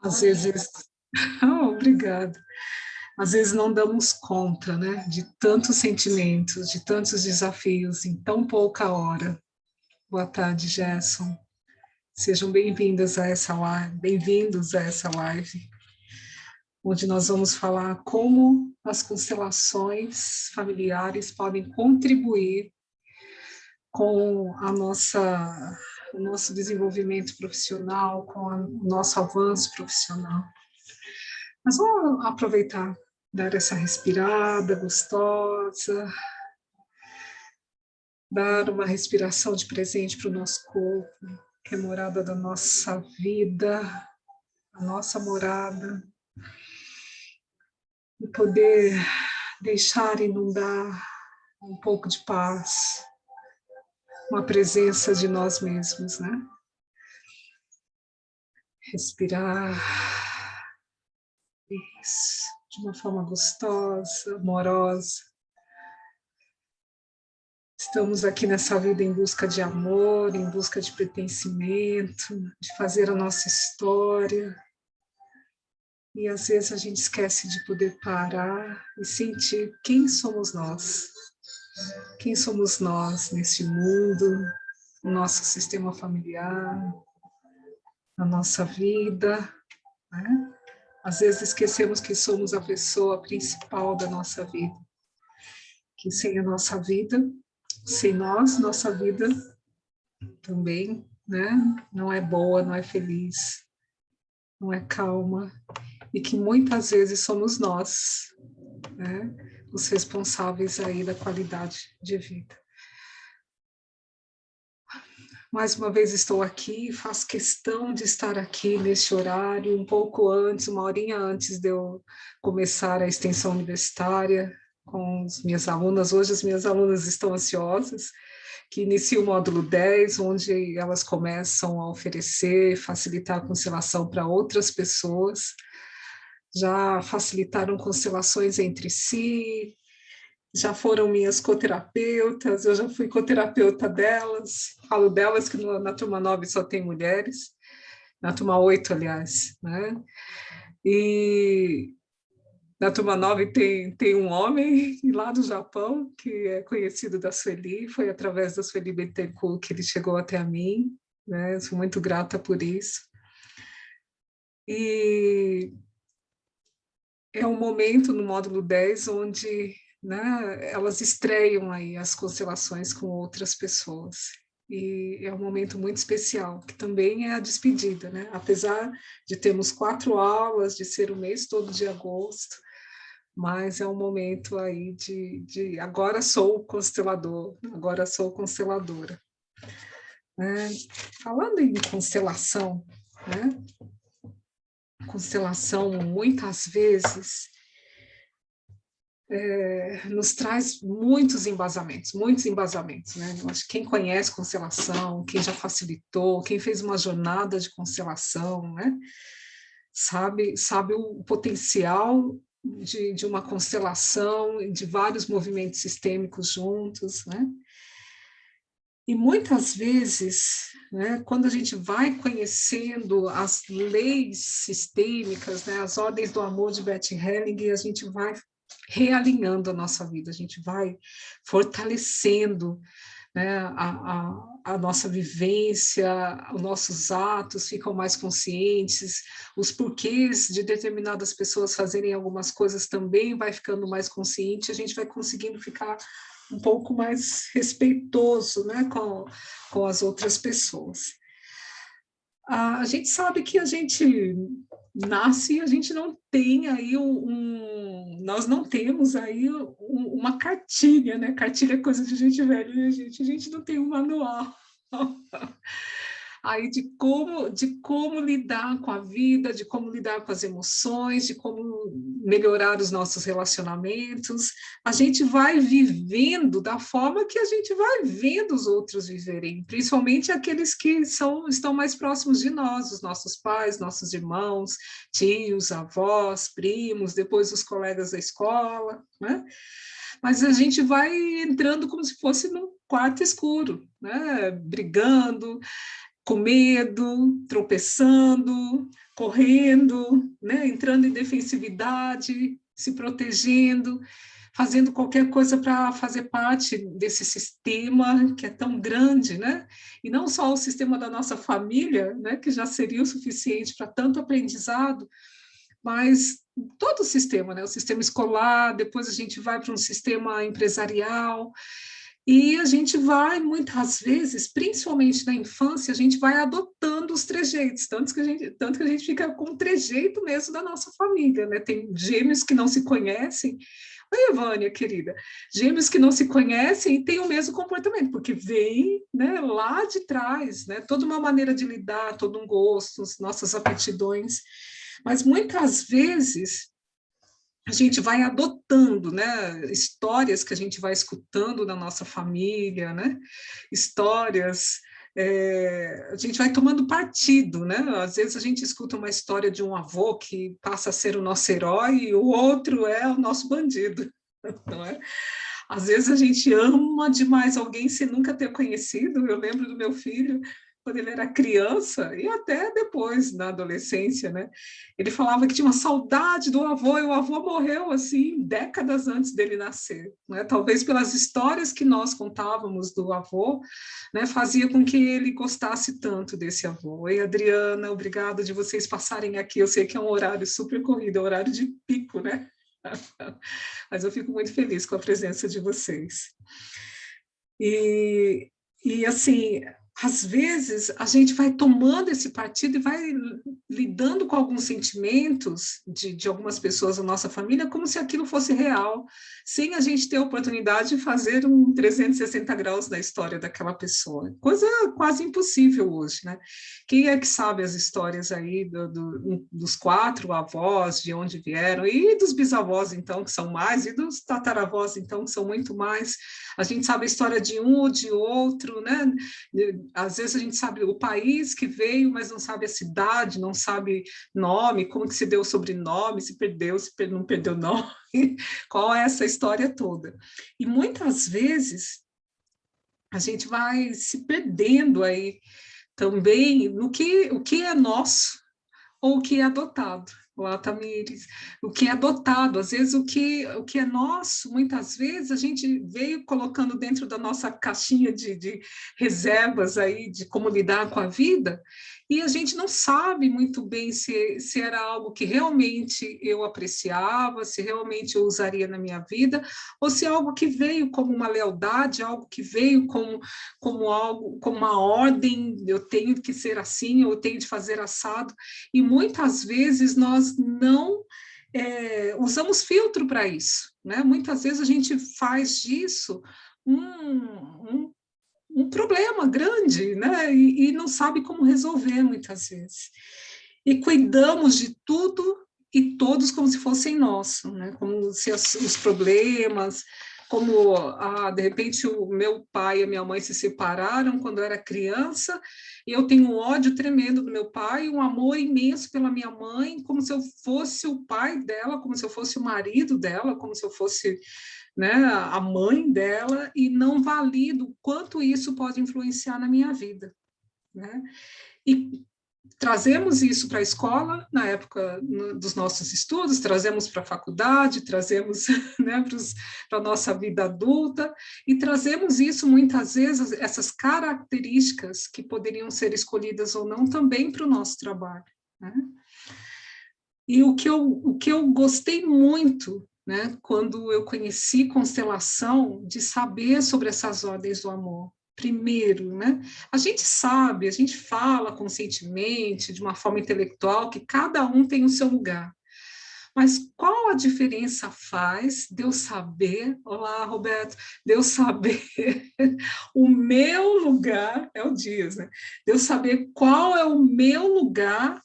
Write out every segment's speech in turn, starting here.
Às vezes, obrigada. Às vezes não damos conta, né, de tantos sentimentos, de tantos desafios em tão pouca hora. Boa tarde, Gerson. Sejam bem-vindas a essa live, bem-vindos a essa live, onde nós vamos falar como as constelações familiares podem contribuir com o nosso desenvolvimento profissional, com o nosso avanço profissional. Mas vamos aproveitar, dar essa respirada gostosa, dar uma respiração de presente para o nosso corpo, que é morada da nossa vida, a nossa morada, e poder deixar inundar um pouco de paz, uma presença de nós mesmos, né? Respirar, isso, de uma forma gostosa, amorosa. Estamos aqui nessa vida em busca de amor, em busca de pertencimento, de fazer a nossa história. E às vezes a gente esquece de poder parar e sentir quem somos nós. Quem somos nós nesse mundo, no nosso sistema familiar, na nossa vida, né? Às vezes esquecemos que somos a pessoa principal da nossa vida. Que sem a nossa vida, sem nós, nossa vida também, né? Não é boa, não é feliz, não é calma, e que muitas vezes somos nós, né? Os responsáveis aí da qualidade de vida. Mais uma vez estou aqui, faço questão de estar aqui neste horário, um pouco antes, uma horinha antes de eu começar a extensão universitária com as minhas alunas. Hoje as minhas alunas estão ansiosas, que inicia o módulo 10, onde elas começam a oferecer, facilitar a constelação para outras pessoas, já facilitaram constelações entre si, já foram minhas coterapeutas, eu já fui coterapeuta delas, falo delas que na turma 9 só tem mulheres, na turma 8, aliás, né? E na turma 9 tem um homem lá do Japão, que é conhecido da Sueli, foi através da Sueli Bittencourt que ele chegou até a mim, né? Sou muito grata por isso. E é um momento no módulo 10 onde, né, elas estreiam aí as constelações com outras pessoas. E é um momento muito especial, que também é a despedida, né? Apesar de termos 4 aulas, de ser o mês todo de agosto, mas é um momento aí de agora sou constelador, agora sou consteladora. Né? Falando em constelação, né? Constelação muitas vezes nos traz muitos embasamentos, né? Eu acho que quem conhece constelação, quem já facilitou, quem fez uma jornada de constelação, né? Sabe o potencial de uma constelação, de vários movimentos sistêmicos juntos, né? E muitas vezes, né, quando a gente vai conhecendo as leis sistêmicas, né, as ordens do amor de Bert Hellinger, a gente vai realinhando a nossa vida, a gente vai fortalecendo, né, a nossa vivência, os nossos atos ficam mais conscientes, os porquês de determinadas pessoas fazerem algumas coisas também vai ficando mais consciente, a gente vai conseguindo ficar um pouco mais respeitoso, né, com as outras pessoas. A gente sabe que a gente nasce e a gente não tem aí nós não temos aí uma cartilha, né? Cartilha é coisa de gente velha, né, gente? A gente não tem um manual aí de como lidar com a vida, de como lidar com as emoções, de como melhorar os nossos relacionamentos. A gente vai vivendo da forma que a gente vai vendo os outros viverem, principalmente aqueles que estão mais próximos de nós, os nossos pais, nossos irmãos, tios, avós, primos, depois os colegas da escola, né? Mas a gente vai entrando como se fosse num quarto escuro, né? Brigando, com medo, tropeçando, correndo, né? Entrando em defensividade, se protegendo, fazendo qualquer coisa para fazer parte desse sistema que é tão grande, né? E não só o sistema da nossa família, né? Que já seria o suficiente para tanto aprendizado, mas todo o sistema, né? O sistema escolar, depois a gente vai para um sistema empresarial, e a gente vai, muitas vezes, principalmente na infância, a gente vai adotando os trejeitos, tanto que a gente fica com o trejeito mesmo da nossa família, né? Tem gêmeos que não se conhecem. Oi, Evânia, querida. Gêmeos que não se conhecem e têm o mesmo comportamento, porque vem, né, lá de trás, né? Toda uma maneira de lidar, todo um gosto, nossas aptidões. Mas muitas vezes a gente vai adotando, né, histórias que a gente vai escutando na nossa família, né, histórias, a gente vai tomando partido, né, às vezes a gente escuta uma história de um avô que passa a ser o nosso herói e o outro é o nosso bandido, não é? Às vezes a gente ama demais alguém sem nunca ter conhecido. Eu lembro do meu filho, quando ele era criança, e até depois, na adolescência, né? Ele falava que tinha uma saudade do avô, e o avô morreu, assim, décadas antes dele nascer, né? Talvez pelas histórias que nós contávamos do avô, né? Fazia com que ele gostasse tanto desse avô. Oi, Adriana, obrigada de vocês passarem aqui. Eu sei que é um horário super corrido, é um horário de pico, né? Mas eu fico muito feliz com a presença de vocês. E assim, às vezes a gente vai tomando esse partido e vai lidando com alguns sentimentos de algumas pessoas da nossa família como se aquilo fosse real, sem a gente ter a oportunidade de fazer um 360 graus na história daquela pessoa. Coisa quase impossível hoje, né? Quem é que sabe as histórias aí dos 4 avós, de onde vieram, e dos bisavós, então, que são mais, e dos tataravós, então, que são muito mais. A gente sabe a história de um ou de outro, né? Às vezes a gente sabe o país que veio, mas não sabe a cidade, não sabe nome, como que se deu o sobrenome, se perdeu, se não perdeu o nome, qual é essa história toda. E muitas vezes a gente vai se perdendo aí também no o que é nosso ou o que é adotado. Lá, Tamires, o que é adotado, às vezes o que é nosso, muitas vezes a gente veio colocando dentro da nossa caixinha de reservas aí, de como lidar com a vida, e a gente não sabe muito bem se era algo que realmente eu apreciava, se realmente eu usaria na minha vida, ou se é algo que veio como uma lealdade, algo que veio como algo, como uma ordem, eu tenho que ser assim, eu tenho de fazer assado, e muitas vezes nós não usamos filtro para isso, né? Muitas vezes a gente faz disso um problema grande, né? E não sabe como resolver muitas vezes. E cuidamos de tudo e todos como se fossem nossos, né? Como se os problemas, como de repente o meu pai e a minha mãe se separaram quando eu era criança, e eu tenho um ódio tremendo do meu pai, um amor imenso pela minha mãe, como se eu fosse o pai dela, como se eu fosse o marido dela, como se eu fosse, né, a mãe dela, e não valido o quanto isso pode influenciar na minha vida, né? E trazemos isso para a escola, na época dos nossos estudos, trazemos para a faculdade, trazemos, né, para a nossa vida adulta, e trazemos isso muitas vezes, essas características que poderiam ser escolhidas ou não, também para o nosso trabalho, né? E o que eu gostei muito, né, quando eu conheci constelação, de saber sobre essas ordens do amor. Primeiro, né, a gente sabe, a gente fala conscientemente, de uma forma intelectual, que cada um tem o seu lugar. Mas qual a diferença faz de eu saber, olá, Roberto, de eu saber o meu lugar, é o Dias, né? De eu saber qual é o meu lugar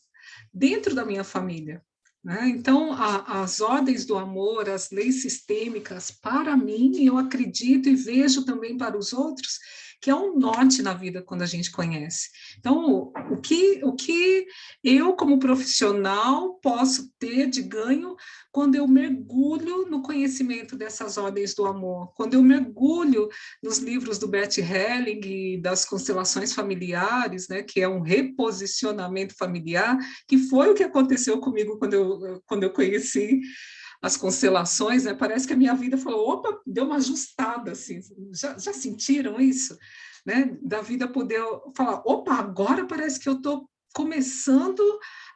dentro da minha família, né? Então, as ordens do amor, as leis sistêmicas, para mim, eu acredito e vejo também para os outros, que é um norte na vida quando a gente conhece. Então, o que eu, como profissional, posso ter de ganho quando eu mergulho no conhecimento dessas ordens do amor, quando eu mergulho nos livros do Bert Helling e das constelações familiares, né, que é um reposicionamento familiar, que foi o que aconteceu comigo quando eu conheci as constelações, né? Parece que a minha vida falou, opa, deu uma ajustada, assim. Já sentiram isso? Né? Da vida poder falar, opa, agora parece que eu estou começando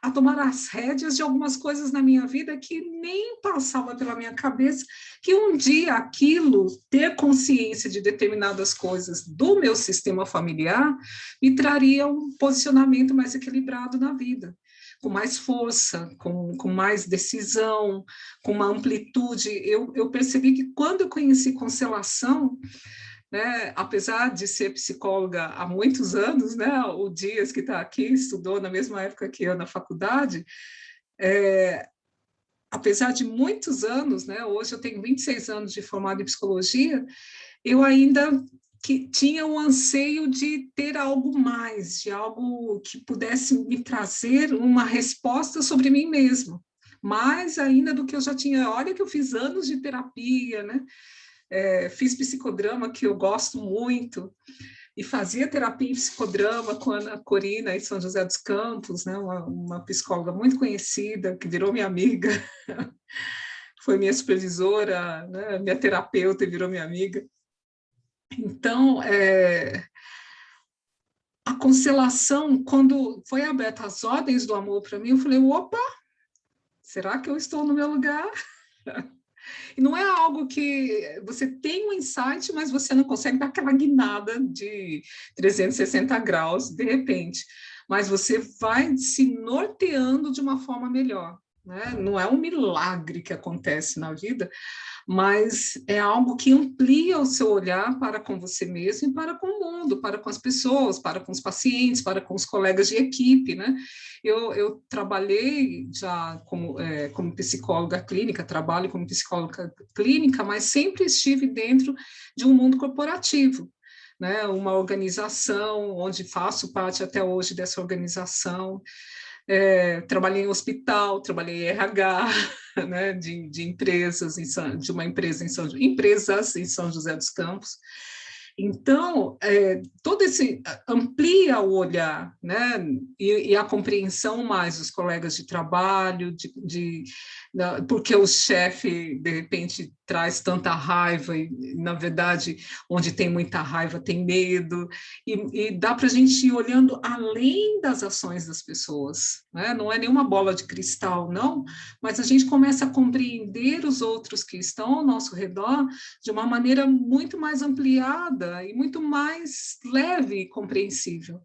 a tomar as rédeas de algumas coisas na minha vida que nem passava pela minha cabeça, que um dia aquilo, ter consciência de determinadas coisas do meu sistema familiar, me traria um posicionamento mais equilibrado na vida, com mais força, com mais decisão, com uma amplitude. Eu percebi que quando eu conheci constelação, né, apesar de ser psicóloga há muitos anos, né, o Dias, que está aqui, estudou na mesma época que eu na faculdade, apesar de muitos anos, né, hoje eu tenho 26 anos de formada em psicologia, eu ainda tinha um anseio de ter algo mais, de algo que pudesse me trazer uma resposta sobre mim mesma, mais ainda do que eu já tinha. Olha que eu fiz anos de terapia, né? Fiz psicodrama, que eu gosto muito, e fazia terapia em psicodrama com a Ana Corina, em São José dos Campos, né? Uma psicóloga muito conhecida, que virou minha amiga, foi minha supervisora, né? Minha terapeuta, e virou minha amiga. Então, a constelação, quando foi aberta as ordens do amor para mim, eu falei, opa, será que eu estou no meu lugar? E não é algo que você tem um insight, mas você não consegue dar aquela guinada de 360 graus de repente. Mas você vai se norteando de uma forma melhor. Né? Não é um milagre que acontece na vida, mas é algo que amplia o seu olhar para com você mesmo e para com o mundo, para com as pessoas, para com os pacientes, para com os colegas de equipe, né? Eu trabalhei já como psicóloga clínica, trabalho como psicóloga clínica, mas sempre estive dentro de um mundo corporativo, né? Uma organização onde faço parte até hoje dessa organização. Trabalhei em hospital, trabalhei em RH, né, de empresas, de uma empresa empresas em São José dos Campos. Então, todo esse amplia o olhar, né, e a compreensão mais dos colegas de trabalho, porque o chefe, de repente, traz tanta raiva, e, na verdade, onde tem muita raiva, tem medo, e dá para a gente ir olhando além das ações das pessoas, né? Não é nenhuma bola de cristal, não, mas a gente começa a compreender os outros que estão ao nosso redor de uma maneira muito mais ampliada e muito mais leve e compreensível.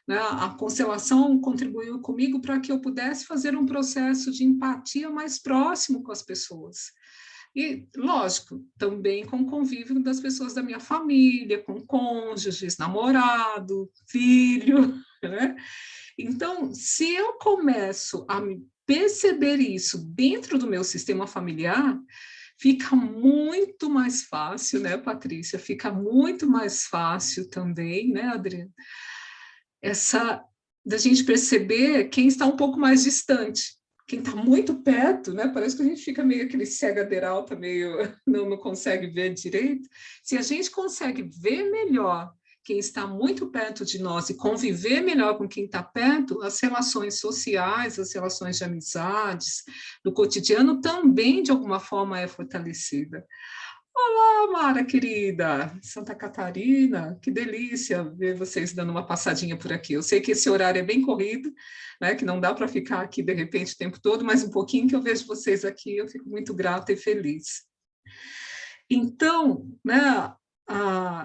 Né? A constelação contribuiu comigo para que eu pudesse fazer um processo de empatia mais próximo com as pessoas. E, lógico, também com o convívio das pessoas da minha família, com cônjuges, namorado, filho, né? Então, se eu começo a perceber isso dentro do meu sistema familiar, fica muito mais fácil, né, Patrícia? Fica muito mais fácil também, né, Adriana? Essa da gente perceber quem está um pouco mais distante. Quem está muito perto, né? Parece que a gente fica meio aquele cegadeiralta, meio não consegue ver direito. Se a gente consegue ver melhor quem está muito perto de nós e conviver melhor com quem está perto, as relações sociais, as relações de amizades, do cotidiano também, de alguma forma, é fortalecida. Olá, Mara, querida, Santa Catarina, que delícia ver vocês dando uma passadinha por aqui. Eu sei que esse horário é bem corrido, né, que não dá para ficar aqui de repente o tempo todo, mas um pouquinho que eu vejo vocês aqui, eu fico muito grata e feliz. Então, né,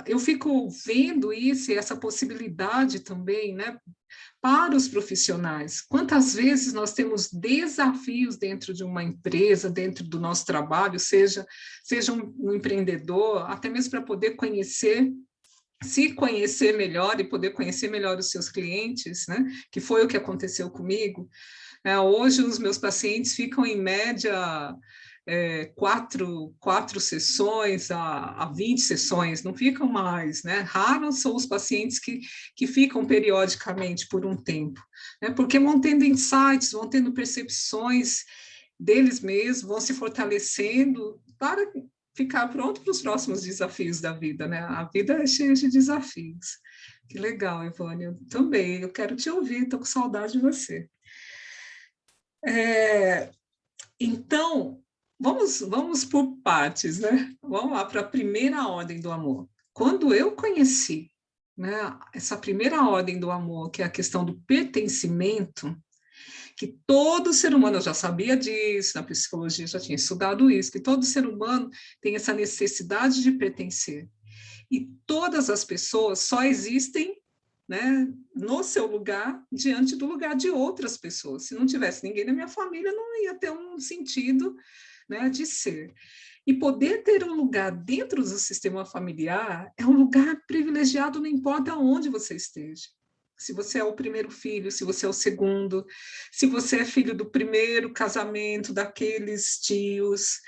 eu fico vendo isso e essa possibilidade também, né, para os profissionais. Quantas vezes nós temos desafios dentro de uma empresa, dentro do nosso trabalho, seja um empreendedor, até mesmo para poder se conhecer melhor e poder conhecer melhor os seus clientes, né? Que foi o que aconteceu comigo. Hoje, os meus pacientes ficam, em média, quatro sessões a 20 sessões, não ficam mais, né? Raros são os pacientes que ficam periodicamente por um tempo, né? Porque vão tendo insights, vão tendo percepções deles mesmos, vão se fortalecendo para ficar pronto para os próximos desafios da vida, né? A vida é cheia de desafios. Que legal, Ivone, eu também, eu quero te ouvir, estou com saudade de você. Então, vamos por partes, né? Vamos lá para a primeira ordem do amor. Quando eu conheci, né, essa primeira ordem do amor, que é a questão do pertencimento, que todo ser humano, eu já sabia disso, na psicologia já tinha estudado isso, que todo ser humano tem essa necessidade de pertencer. E todas as pessoas só existem, né, no seu lugar, diante do lugar de outras pessoas. Se não tivesse ninguém na minha família, não ia ter um sentido, né, de ser. E poder ter um lugar dentro do sistema familiar é um lugar privilegiado, não importa onde você esteja. Se você é o primeiro filho, se você é o segundo, se você é filho do primeiro casamento daqueles tios,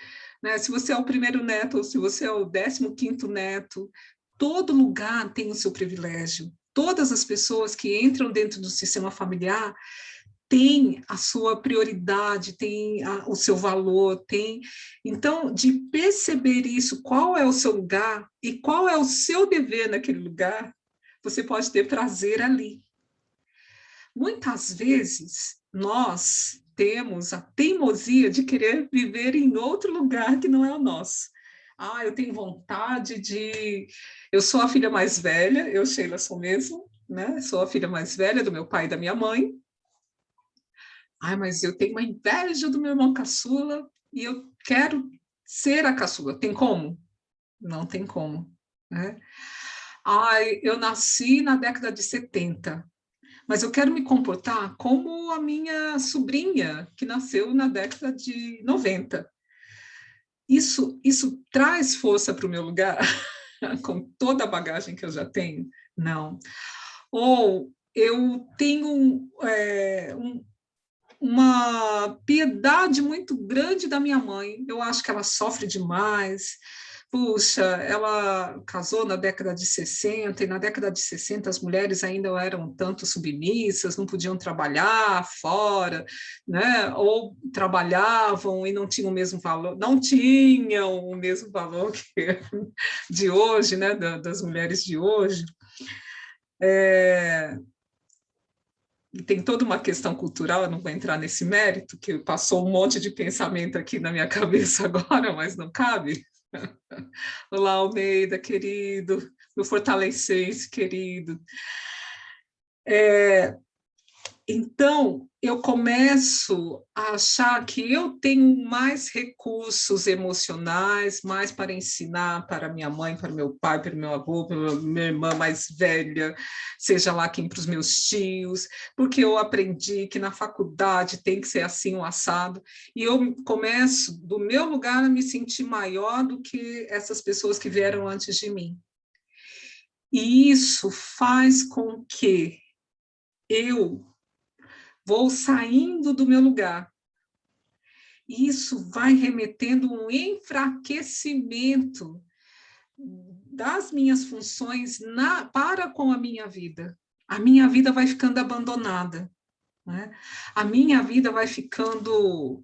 né? Se você é o primeiro neto ou se você é o 15º neto, todo lugar tem o seu privilégio. Todas as pessoas que entram dentro do sistema familiar têm a sua prioridade, têm o seu valor, tem. Então, de perceber isso, qual é o seu lugar e qual é o seu dever naquele lugar, você pode ter prazer ali. Muitas vezes, nós temos a teimosia de querer viver em outro lugar que não é o nosso. Ah, eu tenho vontade de... Eu sou a filha mais velha, eu, Sheila, sou mesmo, né? Sou a filha mais velha do meu pai e da minha mãe. Ah, mas eu tenho uma inveja do meu irmão caçula e eu quero ser a caçula. Tem como? Não tem como, né? Ai, eu nasci na década de 70, mas eu quero me comportar como a minha sobrinha, que nasceu na década de 90. Isso traz força para o meu lugar, com toda a bagagem que eu já tenho? Não. Ou eu tenho uma piedade muito grande da minha mãe. Eu acho que ela sofre demais. Puxa, ela casou na década de 60, e na década de 60 as mulheres ainda eram um tanto submissas, não podiam trabalhar fora, né? Ou trabalhavam e não tinham o mesmo valor, não tinham o mesmo valor que de hoje, né? Das mulheres de hoje. E tem toda uma questão cultural, eu não vou entrar nesse mérito, que passou um monte de pensamento aqui na minha cabeça agora, mas não cabe. Olá, Almeida, querido, meu fortalecense, querido. Então, eu começo a achar que eu tenho mais recursos emocionais, mais para ensinar para minha mãe, para meu pai, para meu avô, para minha irmã mais velha, seja lá quem, para os meus tios, porque eu aprendi que na faculdade tem que ser assim, um assado, e eu começo, do meu lugar, a me sentir maior do que essas pessoas que vieram antes de mim. E isso faz com que eu vou saindo do meu lugar. Isso vai remetendo um enfraquecimento das minhas funções para com a minha vida. A minha vida vai ficando abandonada, né? A minha vida vai ficando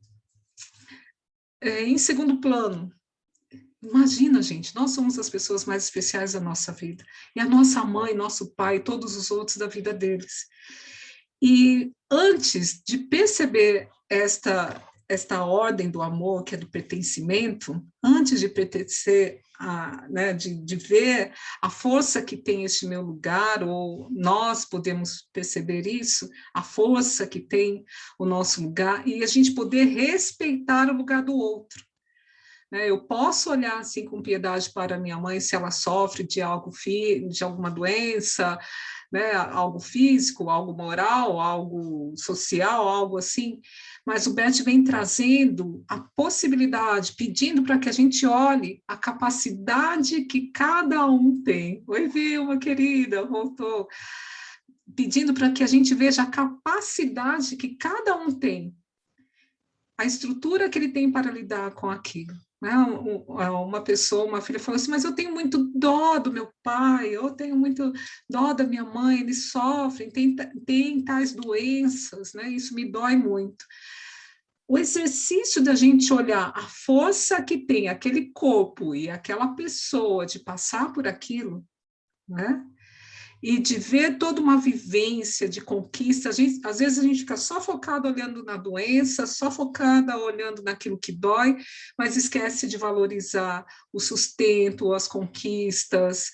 em segundo plano. Imagina, gente, nós somos as pessoas mais especiais da nossa vida. E a nossa mãe, nosso pai, todos os outros da vida deles. E antes de perceber esta ordem do amor, que é do pertencimento, antes de pertencer, né, de ver a força que tem este meu lugar, ou nós podemos perceber isso, a força que tem o nosso lugar, e a gente poder respeitar o lugar do outro. Eu posso olhar assim com piedade para minha mãe se ela sofre de de alguma doença, né, algo físico, algo moral, algo social, algo assim, mas o Bert vem trazendo a possibilidade, pedindo para que a gente olhe a capacidade que cada um tem. Oi, Vilma, querida, voltou. Pedindo para que a gente veja a capacidade que cada um tem a estrutura que ele tem para lidar com aquilo. Né? Uma pessoa, uma filha falou assim, mas eu tenho muito dó do meu pai, eu tenho muito dó da minha mãe, eles sofrem, tem tais doenças, né? Isso me dói muito. O exercício da gente olhar a força que tem aquele corpo e aquela pessoa de passar por aquilo, né? E de ver toda uma vivência de conquista, às vezes a gente fica só focado olhando na doença, só focada olhando naquilo que dói, mas esquece de valorizar o sustento, as conquistas,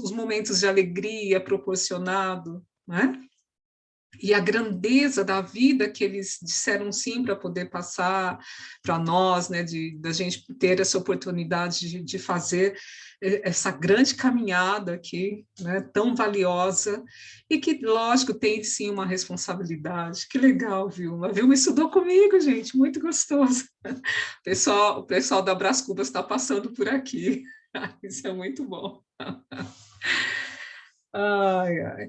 os momentos de alegria proporcionado, né? E a grandeza da vida que eles disseram sim para poder passar para nós, né, da gente ter essa oportunidade de fazer essa grande caminhada aqui, né, tão valiosa, e que, lógico, tem sim uma responsabilidade. Que legal, Vilma. A Vilma estudou comigo, gente, muito gostoso. O pessoal da Brás Cubas está passando por aqui. Isso é muito bom. Ai, ai.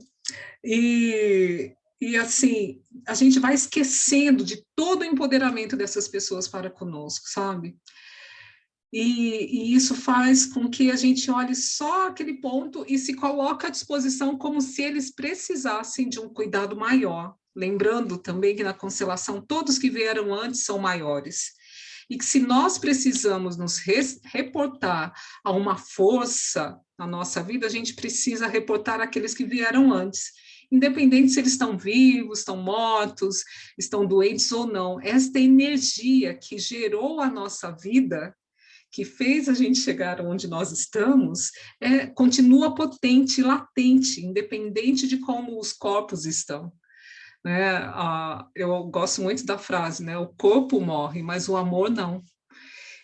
E assim, a gente vai esquecendo de todo o empoderamento dessas pessoas para conosco, sabe? E isso faz com que a gente olhe só aquele ponto e se coloque à disposição como se eles precisassem de um cuidado maior. Lembrando também que na constelação todos que vieram antes são maiores. E que se nós precisamos nos reportar a uma força na nossa vida, a gente precisa reportar aqueles que vieram antes. Independente se eles estão vivos, estão mortos, estão doentes ou não. Esta energia que gerou a nossa vida, que fez a gente chegar onde nós estamos, continua potente, latente, independente de como os corpos estão. Né? Eu gosto muito da frase, né? O corpo morre, mas o amor não.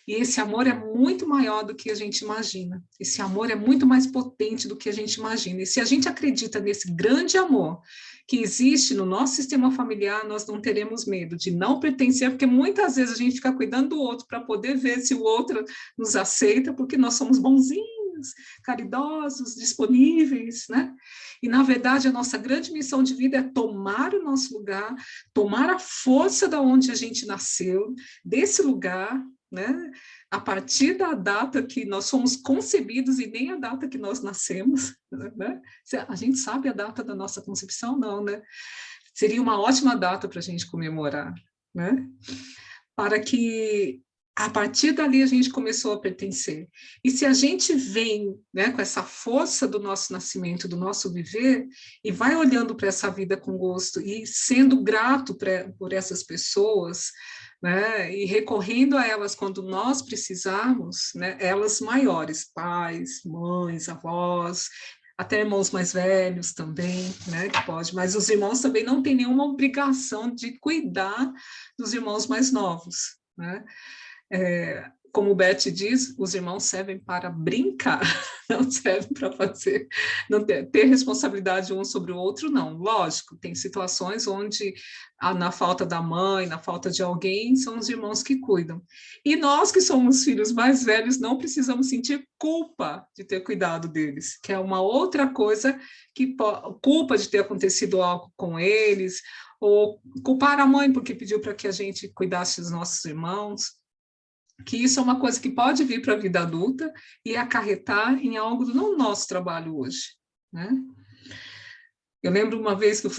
E esse amor é muito maior do que a gente imagina. Esse amor é muito mais potente do que a gente imagina. E se a gente acredita nesse grande amor que existe no nosso sistema familiar, nós não teremos medo de não pertencer, porque muitas vezes a gente fica cuidando do outro para poder ver se o outro nos aceita, porque nós somos bonzinhos, caridosos, disponíveis, né? E, na verdade, a nossa grande missão de vida é tomar o nosso lugar, tomar a força da onde a gente nasceu, desse lugar, né? A partir da data que nós somos concebidos e nem a data que nós nascemos, né? A gente sabe a data da nossa concepção? Não, né? Seria uma ótima data para a gente comemorar, né? Para que a partir dali a gente começou a pertencer. E se a gente vem, né, com essa força do nosso nascimento, do nosso viver, e vai olhando para essa vida com gosto e sendo grato por essas pessoas, né, e recorrendo a elas quando nós precisarmos, né, elas maiores, pais, mães, avós, até irmãos mais velhos também, né, que pode, mas os irmãos também não têm nenhuma obrigação de cuidar dos irmãos mais novos, né? Como o Beth diz, os irmãos servem para brincar, não servem para fazer, não ter responsabilidade um sobre o outro, não. Lógico, tem situações onde, na falta da mãe, na falta de alguém, são os irmãos que cuidam. E nós que somos filhos mais velhos, não precisamos sentir culpa de ter cuidado deles, que é uma outra coisa que culpa de ter acontecido algo com eles, ou culpar a mãe porque pediu para que a gente cuidasse dos nossos irmãos, que isso é uma coisa que pode vir para a vida adulta e acarretar em algo do nosso trabalho hoje, né? Eu lembro uma vez que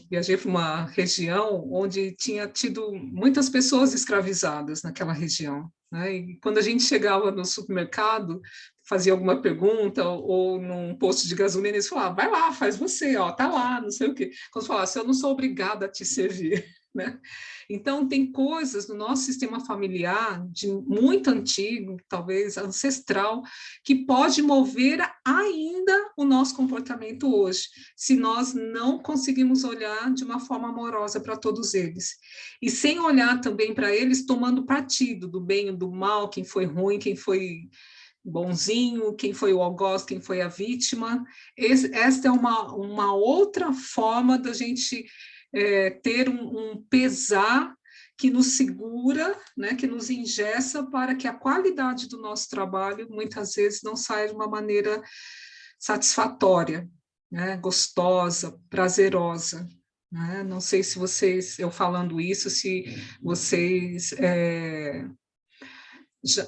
viajei para uma região onde tinha tido muitas pessoas escravizadas naquela região, né? E quando a gente chegava no supermercado, fazia alguma pergunta ou num posto de gasolina, eles falavam, vai lá, faz você, ó, tá lá, não sei o quê. Quando falasse, eu não sou obrigada a te servir, né? Então, tem coisas no nosso sistema familiar, de muito antigo, talvez ancestral, que pode mover ainda o nosso comportamento hoje, se nós não conseguimos olhar de uma forma amorosa para todos eles. E sem olhar também para eles tomando partido do bem e do mal, quem foi ruim, quem foi bonzinho, quem foi o algoz, quem foi a vítima. Esta é uma outra forma da gente ter um pesar que nos segura, né, que nos engessa para que a qualidade do nosso trabalho muitas vezes não saia de uma maneira satisfatória, né, gostosa, prazerosa, né? Não sei se vocês, eu falando isso, se vocês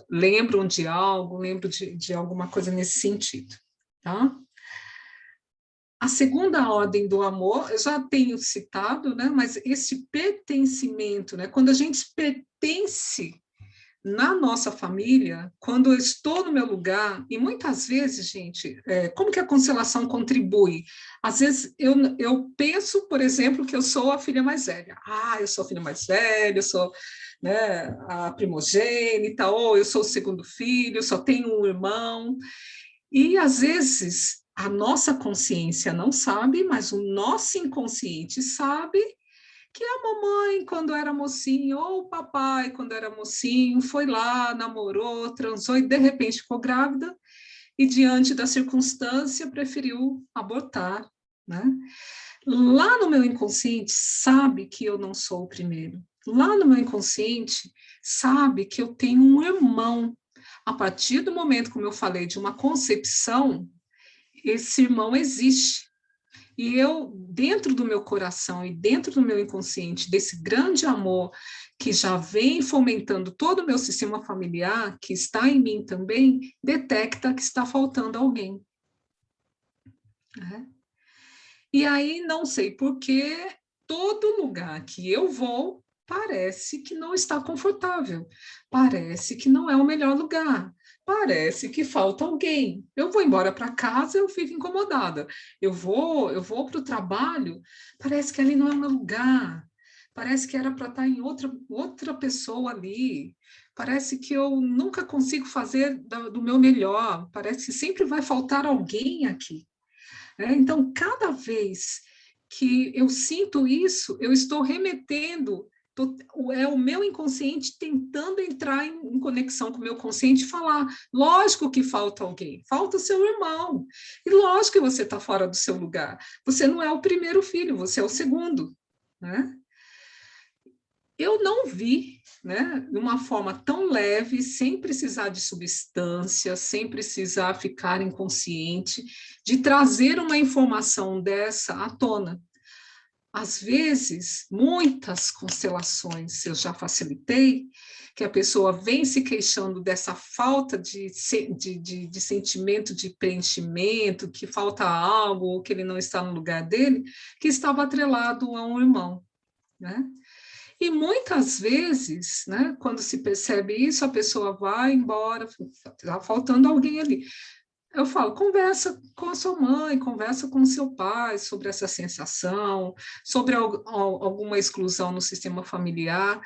lembram de algo, lembram de alguma coisa nesse sentido, tá? A segunda ordem do amor, eu já tenho citado, né? Mas esse pertencimento, né? Quando a gente pertence na nossa família, quando eu estou no meu lugar, e muitas vezes, gente, como que a constelação contribui? Às vezes eu penso, por exemplo, que eu sou a filha mais velha. Ah, eu sou a filha mais velha, eu sou, né, a primogênita, ou eu sou o segundo filho, só tenho um irmão. E às vezes a nossa consciência não sabe, mas o nosso inconsciente sabe que a mamãe, quando era mocinho, ou o papai, quando era mocinho, foi lá, namorou, transou e de repente ficou grávida e, diante da circunstância, preferiu abortar, né? Lá no meu inconsciente, sabe que eu não sou o primeiro. Lá no meu inconsciente, sabe que eu tenho um irmão. A partir do momento, como eu falei, de uma concepção, esse irmão existe. E eu, dentro do meu coração e dentro do meu inconsciente, desse grande amor que já vem fomentando todo o meu sistema familiar, que está em mim também, detecta que está faltando alguém, né? E aí, não sei por que, todo lugar que eu vou, parece que não está confortável, parece que não é o melhor lugar, parece que falta alguém. Eu vou embora para casa, eu fico incomodada. Eu vou para o trabalho, parece que ali não é o meu lugar. Parece que era para estar em outra pessoa ali. Parece que eu nunca consigo fazer do meu melhor. Parece que sempre vai faltar alguém aqui. Então, cada vez que eu sinto isso, eu estou remetendo, é o meu inconsciente tentando entrar em conexão com o meu consciente e falar, lógico que falta alguém, falta o seu irmão, e lógico que você está fora do seu lugar, você não é o primeiro filho, você é o segundo, né? Eu não vi, né, de uma forma tão leve, sem precisar de substância, sem precisar ficar inconsciente, de trazer uma informação dessa à tona. Às vezes, muitas constelações eu já facilitei, que a pessoa vem se queixando dessa falta de sentimento de preenchimento, que falta algo, ou que ele não está no lugar dele, que estava atrelado a um irmão, né? E muitas vezes, né, quando se percebe isso, a pessoa vai embora, está faltando alguém ali. Eu falo, conversa com a sua mãe, conversa com o seu pai sobre essa sensação, sobre alguma exclusão no sistema familiar.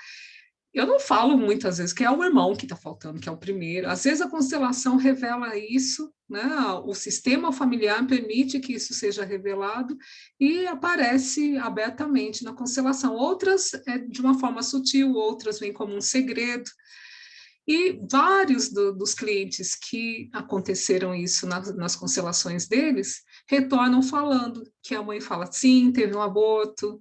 Eu não falo muitas vezes que é o irmão que está faltando, que é o primeiro. Às vezes a constelação revela isso, né? O sistema familiar permite que isso seja revelado e aparece abertamente na constelação. Outras é de uma forma sutil, outras vêm como um segredo. E vários dos clientes que aconteceram isso nas constelações deles retornam falando que a mãe fala, sim, teve um aborto,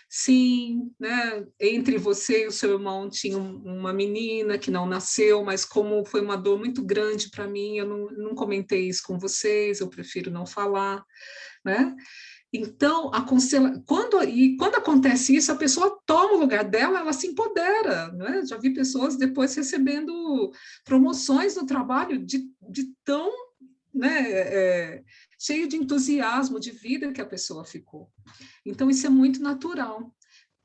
sim, né, entre você e o seu irmão tinha uma menina que não nasceu, mas como foi uma dor muito grande para mim, eu não comentei isso com vocês, eu prefiro não falar, né? Então, quando acontece isso, a pessoa toma o lugar dela, ela se empodera, né? Já vi pessoas depois recebendo promoções no trabalho de tão, né, cheio de entusiasmo de vida que a pessoa ficou. Então, isso é muito natural.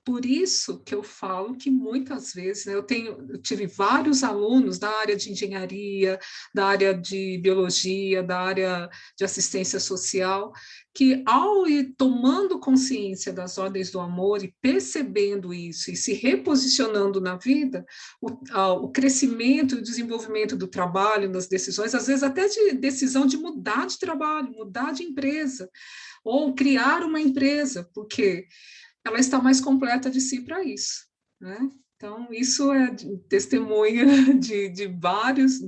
Por isso que eu falo que muitas vezes, né, eu tive vários alunos da área de engenharia, da área de biologia, da área de assistência social, que ao ir tomando consciência das ordens do amor e percebendo isso e se reposicionando na vida, o crescimento e o desenvolvimento do trabalho, das decisões, às vezes até de decisão de mudar de trabalho, mudar de empresa, ou criar uma empresa, porque ela está mais completa de si para isso, né? Então, isso é testemunha de vários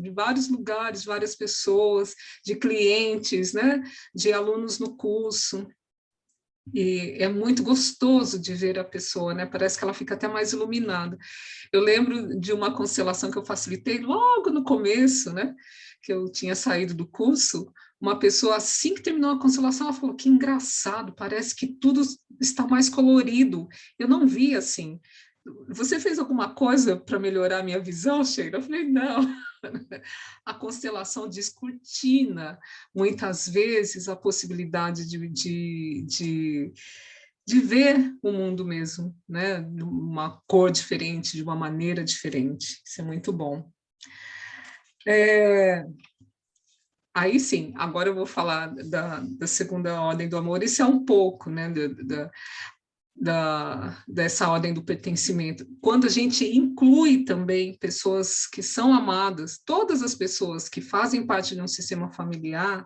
lugares, várias pessoas, de clientes, né? De alunos no curso. E é muito gostoso de ver a pessoa, né? Parece que ela fica até mais iluminada. Eu lembro de uma constelação que eu facilitei logo no começo, né? Que eu tinha saído do curso. uma pessoa, assim que terminou a constelação, ela falou, que engraçado, parece que tudo está mais colorido. Eu não vi assim. Você fez alguma coisa para melhorar a minha visão, Sheila? Eu falei, não. A constelação descortina, muitas vezes, a possibilidade de ver o mundo mesmo, né? De uma cor diferente, de uma maneira diferente. Isso é muito bom. Aí sim, agora eu vou falar da segunda ordem do amor. Isso é um pouco, né, dessa ordem do pertencimento. Quando a gente inclui também pessoas que são amadas, todas as pessoas que fazem parte de um sistema familiar,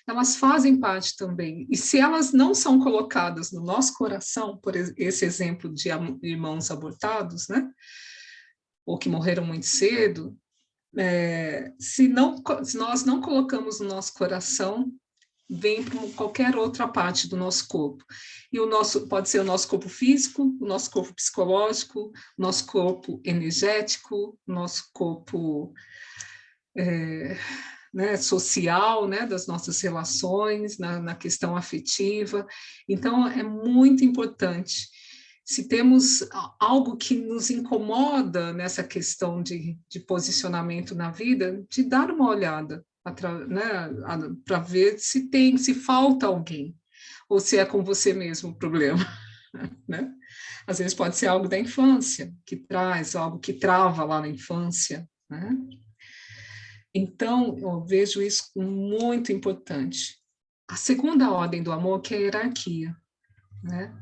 elas fazem parte também. E se elas não são colocadas no nosso coração, por esse exemplo de irmãos abortados, né, ou que morreram muito cedo, se nós não colocamos no nosso coração, vem para qualquer outra parte do nosso corpo. E o nosso pode ser o nosso corpo físico, o nosso corpo psicológico, o nosso corpo energético, o nosso corpo né, social, né, das nossas relações, na questão afetiva. Então, é muito importante. Se temos algo que nos incomoda nessa questão de posicionamento na vida, de dar uma olhada, né, para ver se falta alguém, ou se é com você mesmo o problema, né? Às vezes pode ser algo da infância, que traz algo que trava lá na infância, né? Então, eu vejo isso como muito importante. A segunda ordem do amor, que é a hierarquia, né?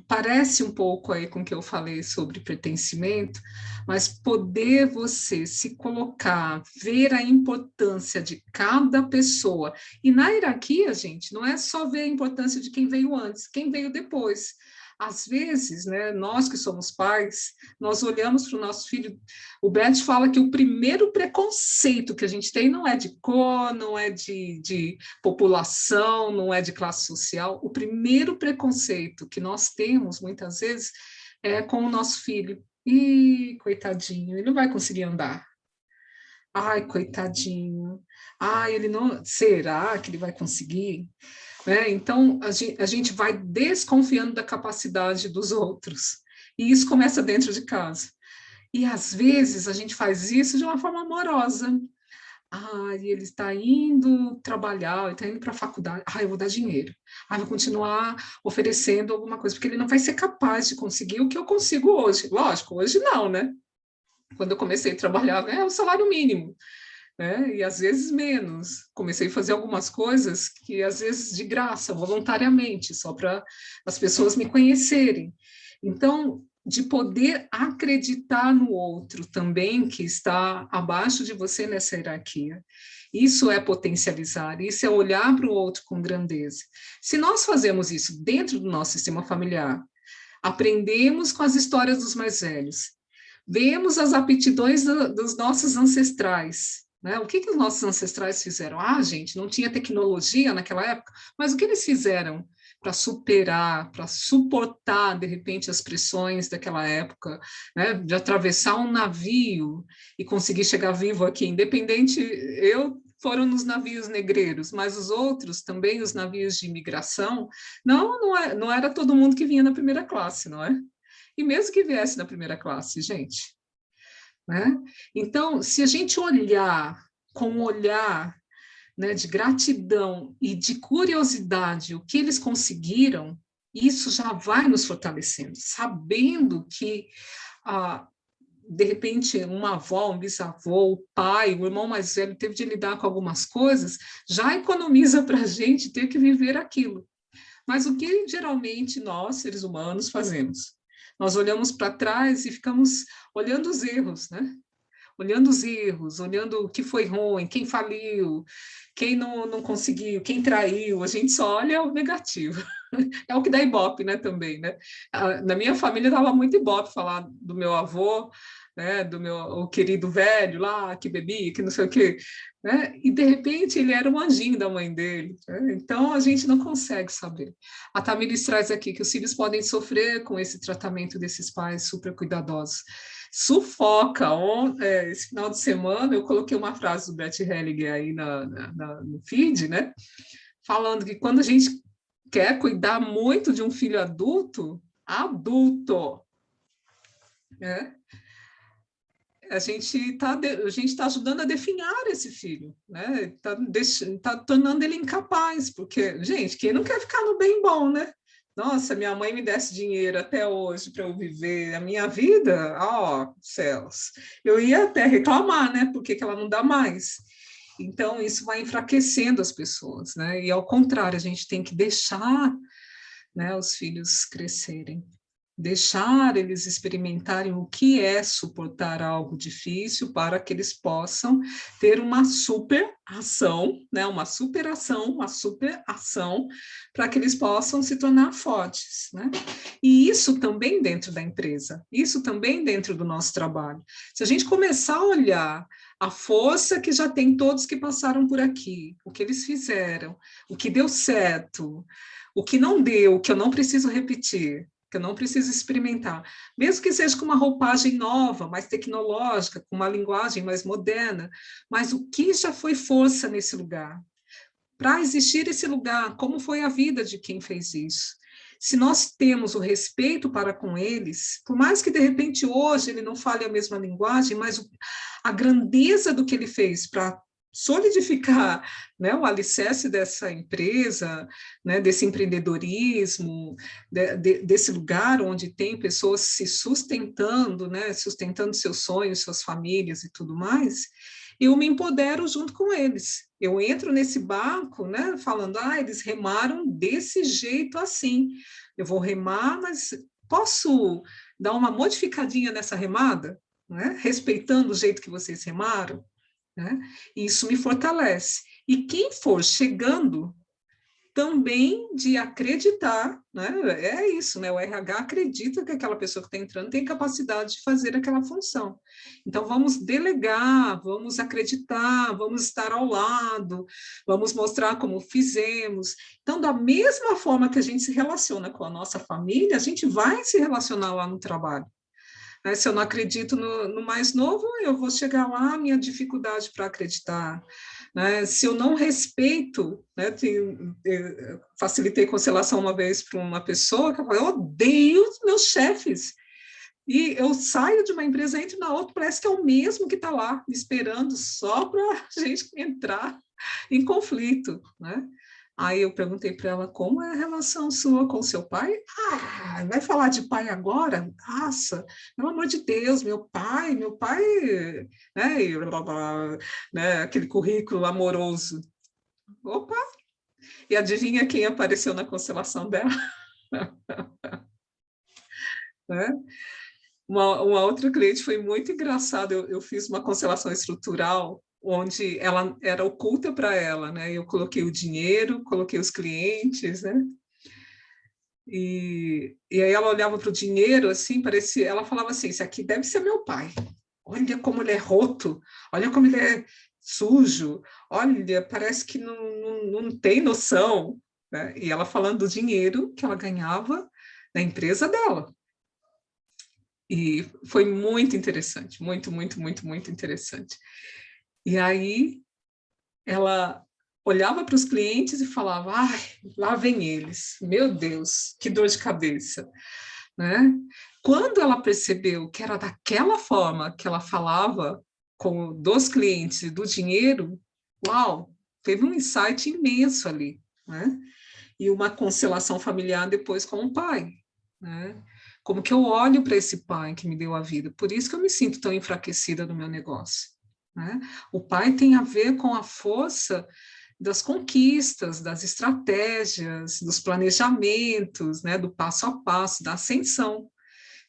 Parece um pouco aí com o que eu falei sobre pertencimento, mas poder você se colocar, ver a importância de cada pessoa. E na hierarquia, gente, não é só ver a importância de quem veio antes, quem veio depois. Às vezes, né, nós que somos pais, nós olhamos para o nosso filho. O Bert fala que o primeiro preconceito que a gente tem não é de cor, não é de população, não é de classe social. O primeiro preconceito que nós temos, muitas vezes, é com o nosso filho. Ih, coitadinho, ele não vai conseguir andar. Ai, coitadinho. Ai, ele não. Será que ele vai conseguir? Né? Então, a gente vai desconfiando da capacidade dos outros. E isso começa dentro de casa. E às vezes a gente faz isso de uma forma amorosa. Ah, ele está indo trabalhar, ele está indo para a faculdade. Ah, eu vou dar dinheiro. Ah, eu vou continuar oferecendo alguma coisa, porque ele não vai ser capaz de conseguir o que eu consigo hoje. Lógico, hoje não, né? Quando eu comecei a trabalhar, é o salário mínimo, né? E às vezes menos. Comecei a fazer algumas coisas que às vezes de graça, voluntariamente, só para as pessoas me conhecerem. Então, de poder acreditar no outro também, que está abaixo de você nessa hierarquia. Isso é potencializar, isso é olhar para o outro com grandeza. Se nós fazemos isso dentro do nosso sistema familiar, aprendemos com as histórias dos mais velhos, vemos as aptidões dos nossos ancestrais, né? O que os nossos ancestrais fizeram? Ah, gente, não tinha tecnologia naquela época, mas o que eles fizeram para superar, para suportar, de repente, as pressões daquela época, né? De atravessar um navio e conseguir chegar vivo aqui, independente, foram nos navios negreiros, mas os outros também, os navios de imigração, não era todo mundo que vinha na primeira classe, não é? E mesmo que viesse na primeira classe, gente, né? Então, se a gente olhar com um olhar, né, de gratidão e de curiosidade o que eles conseguiram, isso já vai nos fortalecendo, sabendo que, de repente, uma avó, um bisavô, o pai, o irmão mais velho teve de lidar com algumas coisas, já economiza para a gente ter que viver aquilo. Mas o que geralmente nós, seres humanos, fazemos? Nós olhamos para trás e ficamos olhando os erros, né? Olhando os erros, olhando o que foi ruim, quem faliu, quem não conseguiu, quem traiu, a gente só olha o negativo. É o que dá ibope, né, também, né? Na minha família dava muito ibope falar do meu avô, né, do meu o querido velho lá, que bebia, que não sei o quê, né? E, de repente, ele era um anjinho da mãe dele, né? Então, a gente não consegue saber. A Tamiris traz aqui que os filhos podem sofrer com esse tratamento desses pais super cuidadosos. Sufoca. Esse final de semana, eu coloquei uma frase do Bert Hellinger aí no feed, né? Falando que quando a gente quer cuidar muito de um filho adulto, né? A gente tá ajudando a definhar esse filho, né? Tá tornando ele incapaz, porque, gente, quem não quer ficar no bem bom, né? Nossa, minha mãe me desse dinheiro até hoje para eu viver a minha vida, ó, céus. Eu ia até reclamar, né? Por que que ela não dá mais? Então, isso vai enfraquecendo as pessoas, né? E ao contrário, a gente tem que deixar, né, os filhos crescerem, deixar eles experimentarem o que é suportar algo difícil para que eles possam ter uma superação, né, uma superação para que eles possam se tornar fortes, né? E isso também dentro da empresa, isso também dentro do nosso trabalho. Se a gente começar a olhar a força que já tem todos que passaram por aqui, o que eles fizeram, o que deu certo, o que não deu, o que eu não preciso repetir, que eu não preciso experimentar, mesmo que seja com uma roupagem nova, mais tecnológica, com uma linguagem mais moderna, mas o que já foi força nesse lugar? Para existir esse lugar, como foi a vida de quem fez isso? Se nós temos o respeito para com eles, por mais que de repente hoje ele não fale a mesma linguagem, mas a grandeza do que ele fez para solidificar, né, o alicerce dessa empresa, né, desse empreendedorismo, desse lugar onde tem pessoas se sustentando, né, sustentando seus sonhos, suas famílias e tudo mais, eu me empodero junto com eles. Eu entro nesse barco, né, falando, eles remaram desse jeito assim. Eu vou remar, mas posso dar uma modificadinha nessa remada, né, respeitando o jeito que vocês remaram? Né? Isso me fortalece. E quem for chegando também de acreditar, né? É isso, né? O RH acredita que aquela pessoa que está entrando tem capacidade de fazer aquela função. Então, vamos delegar, vamos acreditar, vamos estar ao lado, vamos mostrar como fizemos. Então, da mesma forma que a gente se relaciona com a nossa família, a gente vai se relacionar lá no trabalho. Né? Se eu não acredito no mais novo, eu vou chegar lá, minha dificuldade para acreditar. Né? Se eu não respeito, né? Facilitei constelação uma vez para uma pessoa que falou, eu odeio os meus chefes. E eu saio de uma empresa, entro na outra, parece que é o mesmo que está lá, me esperando só para a gente entrar em conflito. Né? Aí eu perguntei para ela, como é a relação sua com seu pai? Vai falar de pai agora? Nossa, pelo amor de Deus, meu pai, né, e blá, blá, blá, né, aquele currículo amoroso. Opa, e adivinha quem apareceu na constelação dela? Né? Uma outra cliente foi muito engraçada, eu fiz uma constelação estrutural, onde ela era oculta para ela, né? Eu coloquei o dinheiro, coloquei os clientes, né? E aí ela olhava para o dinheiro, assim, parecia, ela falava assim, esse aqui deve ser meu pai. Olha como ele é roto, olha como ele é sujo, olha, parece que não tem noção. Né? E ela falando do dinheiro que ela ganhava na empresa dela. E foi muito interessante, muito, muito, muito, muito interessante. E aí ela olhava para os clientes e falava, lá vem eles, meu Deus, que dor de cabeça. Né? Quando ela percebeu que era daquela forma que ela falava dos clientes e do dinheiro, uau, teve um insight imenso ali, né? E uma constelação familiar depois com o pai, né? Como que eu olho para esse pai que me deu a vida? Por isso que eu me sinto tão enfraquecida no meu negócio, né? O pai tem a ver com a força das conquistas, das estratégias, dos planejamentos, né, do passo a passo, da ascensão.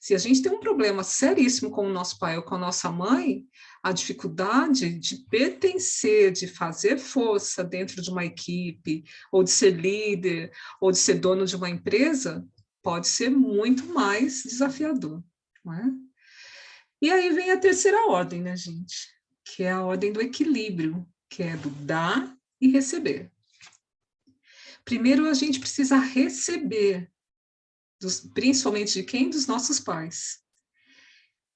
Se a gente tem um problema seríssimo com o nosso pai ou com a nossa mãe, a dificuldade de pertencer, de fazer força dentro de uma equipe, ou de ser líder, ou de ser dono de uma empresa, pode ser muito mais desafiador, não é? E aí vem a terceira ordem, né, gente? Que é a ordem do equilíbrio, que é do dar e receber. Primeiro, a gente precisa receber, principalmente de quem? Dos nossos pais.